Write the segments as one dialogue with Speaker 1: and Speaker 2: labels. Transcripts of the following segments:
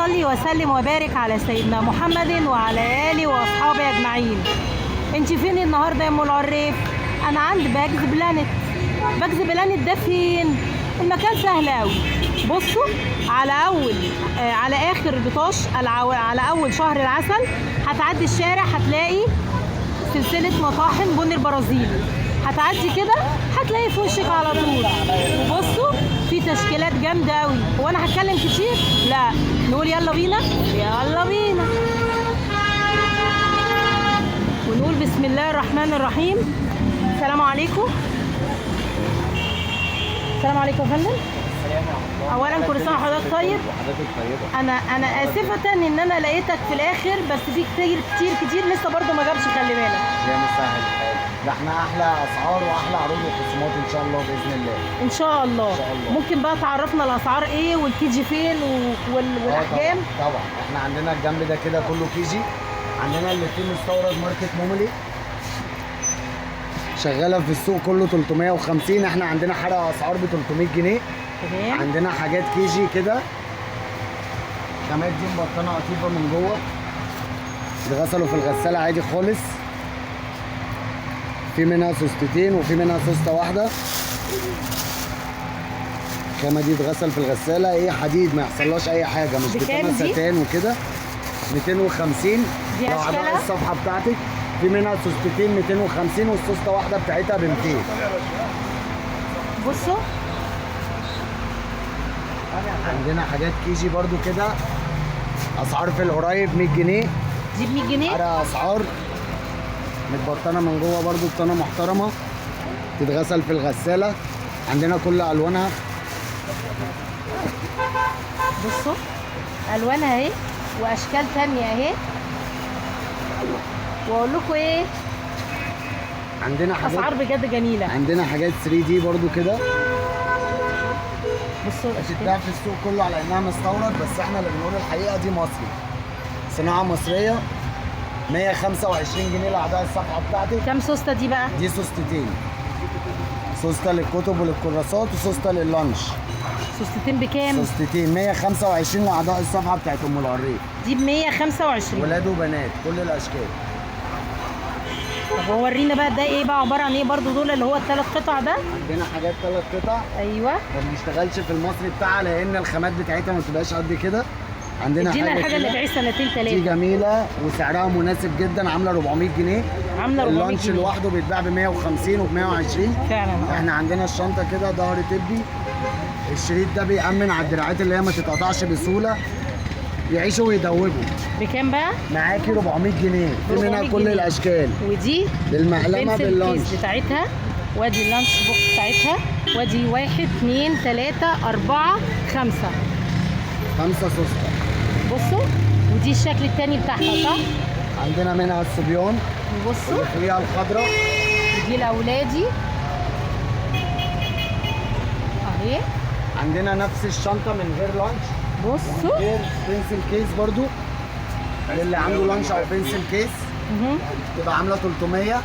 Speaker 1: صل وسلم وبارك على سيدنا محمد وعلى آله وأصحابه أجمعين. انت فين النهارده يا ام العريف؟ انا عند باجز بلانت. باجز بلانت ده فين؟ المكان سهل قوي. بصوا على اخر بطاش على اول شهر العسل هتعدي الشارع هتلاقي سلسله مطاحن بن البرازيلي. هتعدي كده هتلاقي في وشك على طول. وبصوا في تشكيلات جامده قوي. هو انا هتكلم كتير؟ لا، نقول يلا بينا. يلا بينا ونقول بسم الله الرحمن الرحيم. السلام عليكم. السلام عليكم يا فندم. اولا كل سنه وحضرتك طيب. انا اسفه ان انا لقيتك في الاخر، بس في كتير لسه برضو ما جابش. خلي بالك
Speaker 2: يا مسهل الحال. ده احنا احلى اسعار واحلى عروض وخصومات ان شاء الله باذن الله.
Speaker 1: ان شاء الله. ممكن بقى تعرفنا الاسعار ايه والكيجي فين والاحجام؟
Speaker 2: طبعا احنا عندنا الجنب ده كده كله كيجي. عندنا اللي فيه مستورد ماركت مومولي شغاله في السوق كله 350. احنا عندنا حرق اسعار ب 300 جنيه.
Speaker 1: تمام.
Speaker 2: عندنا حاجات كيجي كده. خامات دي مبطنه قطيفه من جوه، اتغسلوا في الغساله عادي خالص. في منها سوستتين وفي منها سوسته واحده. الخامه دي اتغسل في الغساله، ايه حديد ما يحصلهاش اي حاجه، مش بتبقى ستان وكده. 250
Speaker 1: دي
Speaker 2: لو اعضاء الصفحه بتاعتك. في منها سوستتين 250 والسوسته واحده بتاعتها ب 200.
Speaker 1: بصوا
Speaker 2: عندنا حاجات كيجي برضو كده، اسعار في القريب 100 جنيه.
Speaker 1: دي ب 100 جنيه.
Speaker 2: على اسعار متبطنه من جوه برضو بطانه محترمه، تتغسل في الغساله. عندنا كل الوانها.
Speaker 1: بصوا الوانها اهي واشكال تانية اهي. واقول لكم ايه،
Speaker 2: عندنا حاجات
Speaker 1: اسعار بجد جميله.
Speaker 2: عندنا حاجات 3 دي برضو كده.
Speaker 1: بصوا
Speaker 2: بتتباع في السوق كله على انها مستورد، بس احنا اللي بنقول الحقيقه دي مصري، صناعه مصريه. 125 جنيه لاعضاء الصفحه بتاعتك.
Speaker 1: كام سوسته دي بقى؟
Speaker 2: دي سوستتين، سوسته للكتب وللكراسات وسوسته لللانش.
Speaker 1: سوستتين بكام؟
Speaker 2: سوستتين 125 لاعضاء الصفحه بتاعت ام العريف.
Speaker 1: دي ب 125.
Speaker 2: ولاد وبنات كل الاشكال.
Speaker 1: طب هو ورينا بقى ده ايه بقى، عباره عن ايه برضو دول اللي هو الثلاث قطع ده؟
Speaker 2: عندنا حاجات 3 قطع.
Speaker 1: ايوه.
Speaker 2: ما بنشتغلش في المصري بتاعها لان الخامات بتاعتها ما بتبقاش قد كده. عندنا
Speaker 1: ادينا الحاجه اللي تعيش سنتين
Speaker 2: دي
Speaker 1: ثلاثه.
Speaker 2: جميله وسعرها مناسب جدا، عامله 400 جنيه.
Speaker 1: عامله 400
Speaker 2: اللانش
Speaker 1: جنيه
Speaker 2: لوحده بيتباع ب 150 وب 120
Speaker 1: فعلا.
Speaker 2: احنا عندنا الشنطه كده ظهر طبي. الشريط ده بيأمن على الدراعات اللي هي ما تتقطعش بسهوله، يعيشوا ويدوبوا.
Speaker 1: بكام بقى؟
Speaker 2: معاكي 400 جنيه. في منها كل
Speaker 1: جنيه.
Speaker 2: الاشكال.
Speaker 1: ودي
Speaker 2: بالمقلمه باللانش
Speaker 1: بتاعتها، وادي اللانش بوكس بتاعتها، وادي 1 2 3 4 5
Speaker 2: سوسته.
Speaker 1: بصوا ودي الشكل التاني بتاعها صح؟
Speaker 2: عندنا منها الصبيان.
Speaker 1: بصوا
Speaker 2: اللي فيها الخضراء.
Speaker 1: ودي لاولادي اهي.
Speaker 2: عندنا نفس الشنطه من غير لانش.
Speaker 1: بصوا
Speaker 2: غير بنسل كيس برضو اللي عنده لانش او بنسل كيس. تبقى عامله 300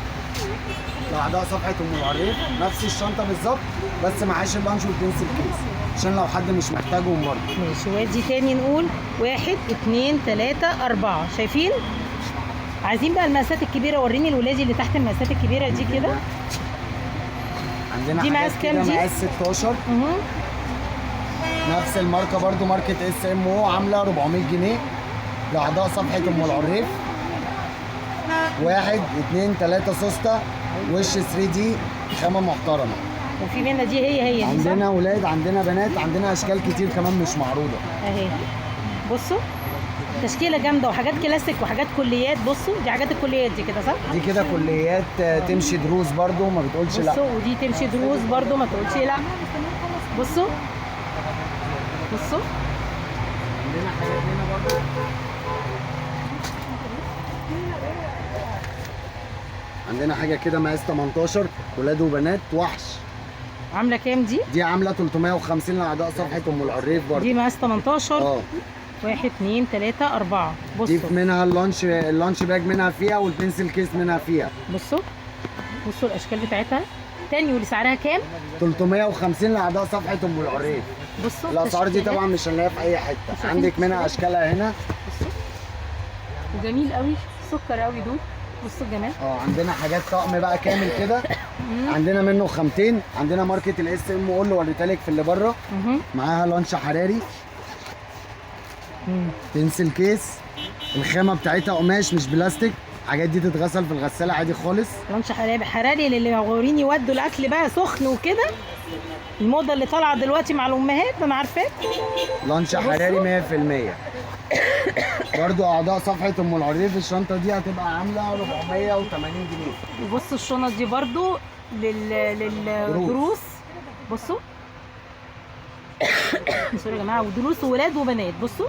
Speaker 2: لاعضاء صفحه ام العريف. نفس الشنطه بالظبط بس معاش اللانش والبنسل كيس عشان لو حد مش محتاجهم برضه.
Speaker 1: ماشي. وادي تاني نقول 1 2 3 4. شايفين؟ عايزين بقى المقاسات الكبيره. وريني الولادي اللي تحت المقاسات الكبيره دي كده.
Speaker 2: عندنا
Speaker 1: دي مقاس كام دي؟
Speaker 2: مقاس 16. نفس الماركه برضو، ماركه اس ام او، عامله 400 جنيه لاعضاء صفحه ام العريف. 1 2 3 سوسته وش 3 دي خامه محترمه.
Speaker 1: وفي منها دي هي دي
Speaker 2: عندنا اولاد عندنا بنات عندنا اشكال كتير كمان مش معروضه
Speaker 1: اهي. بصوا تشكيله جامده وحاجات كلاسيك وحاجات كليات. بصوا دي حاجات الكليات دي كده صح؟
Speaker 2: دي كده كليات تمشي دروس برضو ما بتقولش لا.
Speaker 1: بصوا ودي تمشي دروس برضو ما تقولش لا. بصوا
Speaker 2: عندنا حاجات هنا برضو. عندنا حاجه كده مقاس 18 ولاد وبنات وحش.
Speaker 1: عامله كام دي؟
Speaker 2: دي عامله 350 لاعضاء صفحه ام العريف برضو.
Speaker 1: دي مقاس 18. 1 2 3 4. بصوا
Speaker 2: دي منها اللانش باج منها فيها والبنسل كيس منها فيها.
Speaker 1: بصوا الاشكال بتاعتها تاني واللي سعرها كام؟
Speaker 2: 350 لاعضاء صفحه ام العريف.
Speaker 1: بصوا
Speaker 2: الاسعار دي
Speaker 1: التشكيلات.
Speaker 2: طبعا مش هنلاقيها في اي حته.
Speaker 1: شايفين
Speaker 2: عندك منها
Speaker 1: التشكيلات؟
Speaker 2: اشكالها هنا.
Speaker 1: بصوا وجميل قوي، سكر قوي دول. بصوا الجمال.
Speaker 2: عندنا حاجات طقم بقى كامل كده. عندنا منه خامتين. عندنا ماركه الاس ام اللي وريتها لك في اللي بره. معاها لانش حراري. بنسل كيس. الخامه بتاعتها قماش مش بلاستيك. الحاجات دي تتغسل في الغساله عادي خالص.
Speaker 1: لانش حراري للي مغاورين يودوا الاكل بقى سخن وكده. الموضه اللي طالعه دلوقتي مع الامهات انا عارفاه.
Speaker 2: لانش حراري 100%. برضو اعضاء صفحه ام العريف الشنطه دي هتبقى عامله 480 جنيه.
Speaker 1: بصوا الشنط دي برضو للدروس. بصوا سوري يا جماعه، ودروس ولاد وبنات. بصوا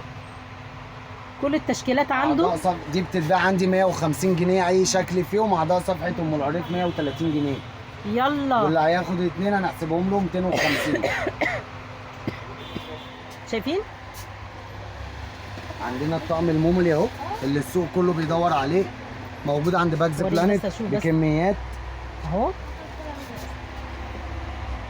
Speaker 1: كل التشكيلات عنده.
Speaker 2: دي بتتباع عندي 150 جنيه اي شكل فيهم. اعضاء صفحه ام العريف 130 جنيه.
Speaker 1: يلا
Speaker 2: واللي هياخد اتنين هنحسبهم له 250.
Speaker 1: شايفين؟
Speaker 2: عندنا الطقم الموملي اهو اللي السوق كله بيدور عليه. موجود عند باجز
Speaker 1: وريني
Speaker 2: بلانت
Speaker 1: بس أشوف بس.
Speaker 2: بكميات.
Speaker 1: اهو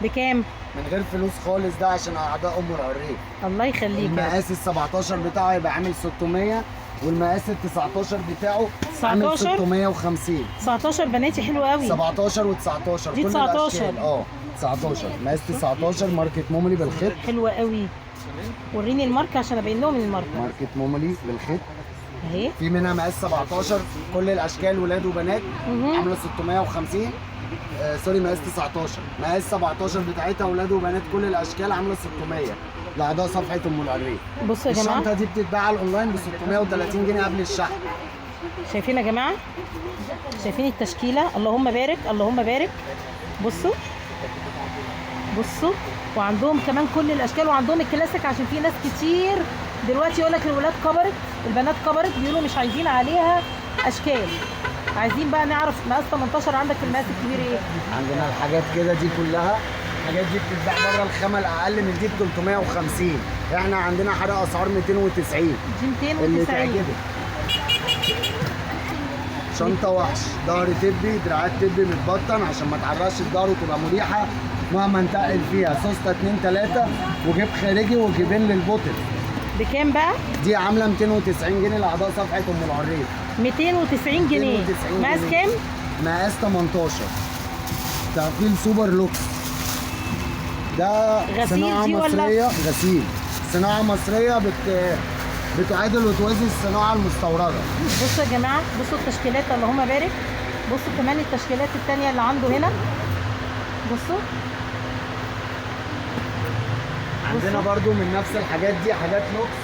Speaker 1: بكام؟
Speaker 2: من غير فلوس خالص، ده عشان اعضاء ام العريف.
Speaker 1: الله يخليك.
Speaker 2: المقاس ال 17 بتاعه هيبقى عامل 600، والمقاس ال 19 بتاعه عامل 650.
Speaker 1: 19 بناتي حلو قوي.
Speaker 2: 17 و19
Speaker 1: دي
Speaker 2: كل
Speaker 1: 19.
Speaker 2: الاشكال. 19 مقاس 19 ماركه موملي بالخيط.
Speaker 1: حلوه قوي. وريني الماركه عشان ابين لهم الماركه.
Speaker 2: ماركه موملي بالخيط
Speaker 1: اهي.
Speaker 2: في منها مقاس 17 كل الاشكال ولاد وبنات عامله 650. سوري مقاس 19. مقاس 17 بتاعتها ولاد وبنات كل الاشكال عامله 600 لاعضاء صفحه ام العريف.
Speaker 1: بصوا يا جماعه
Speaker 2: الشنطه دي بتتباع على الاونلاين ب 630 جنيه قبل الشحن.
Speaker 1: شايفين يا جماعه؟ شايفين التشكيله؟ اللهم بارك اللهم بارك. بصوا بصوا، وعندهم كمان كل الاشكال، وعندهم الكلاسيك عشان في ناس كتير دلوقتي يقول لك الولاد كبرت البنات كبرت بيقولوا مش عايزين عليها اشكال. عايزين بقى نعرف مقاس 18 عندك في المقاس الكبير ايه؟
Speaker 2: عندنا الحاجات كده دي كلها. الحاجات دي بتتباع بره الخامه الاقل من دي ب 350. احنا عندنا حرق اسعار 290.
Speaker 1: دي
Speaker 2: اللي
Speaker 1: 290.
Speaker 2: تعجبك. شنطه وحش، ظهر تبي، دراعات تبي متبطن عشان ما تعرقش الظهر وتبقى مريحه مهما انتقل فيها. سوسته 2 3 وجيب خارجي وجيبين للبوتل.
Speaker 1: بكام بقى؟
Speaker 2: دي عامله 290 جنيه لاعضاء صفحه ام العريف.
Speaker 1: 290 جنيه.
Speaker 2: 290
Speaker 1: مقاس
Speaker 2: جنيه.
Speaker 1: كام؟
Speaker 2: مقاس 18. تقفيل سوبر لوكس. ده
Speaker 1: غسيل
Speaker 2: صناعه
Speaker 1: دي ولا؟
Speaker 2: مصريه. غسيل. صناعه مصريه بتعادل وتوازي الصناعه المستورده.
Speaker 1: بصوا يا جماعه، بصوا التشكيلات اللهم بارك. بصوا كمان التشكيلات الثانيه اللي عنده هنا. بصوا
Speaker 2: عندنا برضو من نفس الحاجات دي حاجات لوكس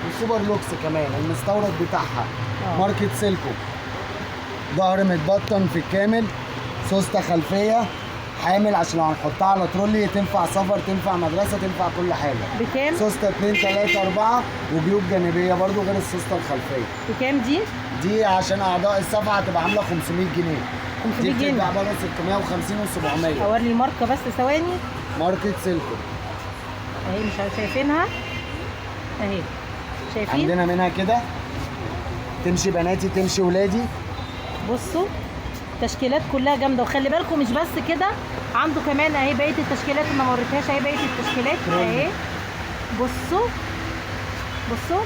Speaker 2: وسوبر لوكس كمان. المستورد بتاعها ماركة سيلكو. ظهر متبطن في الكامل. سوسته خلفيه حامل عشان لو هنحطها على ترولي تنفع سفر تنفع مدرسه تنفع كل حاجه.
Speaker 1: بكام؟
Speaker 2: سوسته 2 3 4 وجيوب جانبيه برضو غير السوسته الخلفيه.
Speaker 1: بكام دي؟
Speaker 2: دي عشان اعضاء الصفحه هتبقى عامله 500 جنيه.
Speaker 1: 500
Speaker 2: دي
Speaker 1: جنيه.
Speaker 2: بتتباع بره 650 و700.
Speaker 1: اوري الماركه بس ثواني.
Speaker 2: ماركة سيلكو.
Speaker 1: اهي مش شايفينها اهي. شايفين؟
Speaker 2: عندنا منها كده تمشي بناتي تمشي ولادي.
Speaker 1: بصوا التشكيلات كلها جامده، وخلي بالكم مش بس كده، عنده كمان اهي بقيه التشكيلات اللي ما وريتهاش. اهي بقيه التشكيلات اهي. بصوا بصوا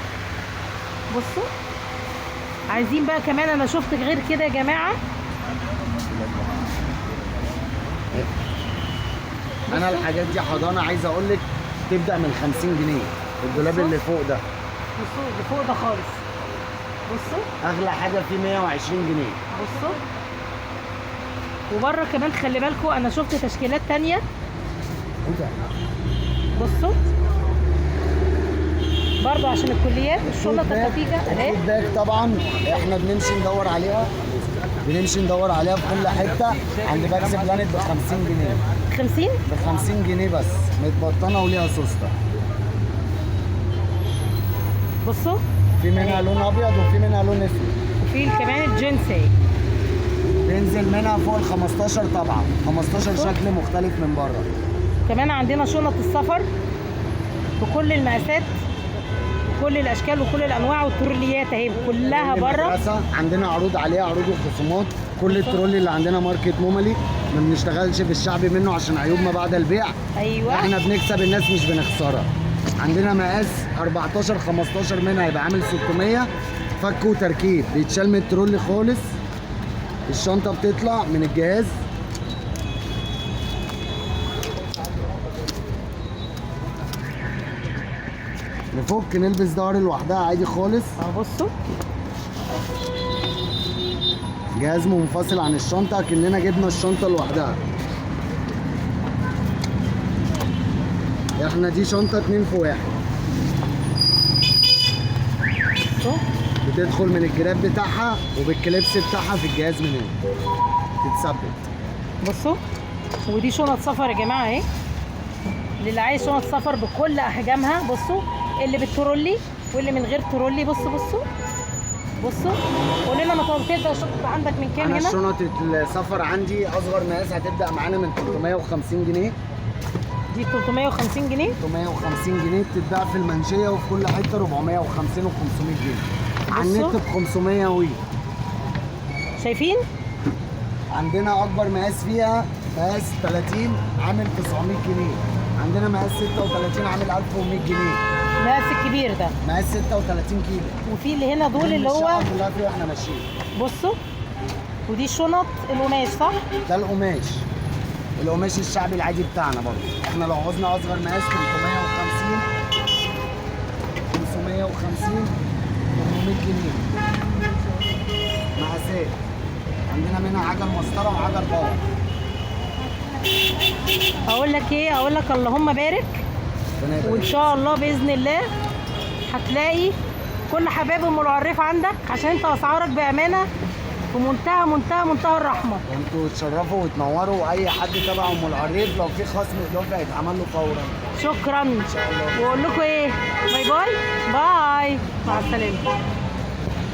Speaker 1: بصوا. عايزين بقى كمان، انا شفت غير كده يا جماعه.
Speaker 2: انا الحاجات دي حضانه عايز اقول لك تبدا من 50 جنيه. الدولاب اللي فوق ده.
Speaker 1: بصوا اللي فوق ده خالص. بصوا
Speaker 2: اغلى حاجه فيه 120 جنيه.
Speaker 1: بصوا. وبره كمان خلي بالكم انا شفت تشكيلات تانية. بصوا برضو عشان الكليات الشنط الخفيفه اهي.
Speaker 2: الباك طبعا احنا بنمشي ندور عليها في كل حته. عند باكس بلانت ب 50 جنيه.
Speaker 1: 50
Speaker 2: ب 50 جنيه بس متبطنه وليها سوسته.
Speaker 1: بصوا
Speaker 2: في منها لون ابيض وفي منها لون اسود.
Speaker 1: وفي كمان الجينز اهي.
Speaker 2: بينزل منها فوق ال 15 طبعا. 15 شكل مختلف من بره.
Speaker 1: كمان عندنا شنط السفر بكل المقاسات كل الاشكال وكل الانواع والتروليات اهي كلها بره.
Speaker 2: عندنا عروض عليها، عروض وخصومات. كل الترولي اللي عندنا ماركة موملي ما بنشتغلش بالشعبي منه عشان عيوب ما بعد البيع.
Speaker 1: ايوه.
Speaker 2: احنا بنكسب الناس مش بنخسرها. عندنا مقاس 14 15 منها هيبقى عامل 600 فك وتركيب، بيتشال من الترولي خالص. الشنطه بتطلع من الجهاز. نفك نلبس ظهر لوحدها عادي خالص.
Speaker 1: بصوا
Speaker 2: جهاز منفصل عن الشنطه كأننا جبنا الشنطه لوحدها. احنا دي شنطه 2 في 1.
Speaker 1: بصوا
Speaker 2: بتدخل من الجراب بتاعها وبالكليبس بتاعها في الجهاز من هنا تتثبت.
Speaker 1: بصوا. ودي شنط سفر يا جماعه اهي، للي عايز شنط سفر بكل احجامها. بصوا اللي بالترولي واللي من غير ترولي. بصوا بصوا بصوا. قول لنا تبدا الشنطه عندك من كام
Speaker 2: انا
Speaker 1: هنا؟
Speaker 2: شنط السفر عندي اصغر مقاس هتبدا معانا من 350 جنيه.
Speaker 1: دي 350 جنيه.
Speaker 2: 350 جنيه بتتباع في المنشيه وفي كل حته 450 و500 جنيه. على
Speaker 1: بصوا.
Speaker 2: النت ب 500 وي.
Speaker 1: شايفين؟
Speaker 2: عندنا اكبر مقاس فيها مقاس 30 عامل 900 جنيه. عندنا مقاس 36 عامل 1100 جنيه.
Speaker 1: المقاس الكبير ده
Speaker 2: مقاس 36 كيلو.
Speaker 1: وفي اللي هنا دول اللي هو
Speaker 2: الشقة كلها فيه واحنا ماشيين.
Speaker 1: بصوا. ودي شنط القماش صح؟
Speaker 2: ده القماش. القماش الشعبي العادي بتاعنا برضه. احنا لو عوزنا اصغر مقاس 350 550 800 جنيه. مقاسات. عندنا منها عجل مسطره وعجل باور.
Speaker 1: اقول لك ايه؟ اقول لك اللهم بارك. وان شاء الله باذن الله هتلاقي كل حبايب ام العريف عندك، عشان انت اسعارك بامانه في منتهى الرحمه.
Speaker 2: وانتوا تشرفوا وتنوروا، واي حد تبع ام العريف لو في خصم اضافي هيتعمل له فورا.
Speaker 1: شكرا.
Speaker 2: ان شاء الله.
Speaker 1: واقول لكم ايه؟ باي باي باي، مع السلامه.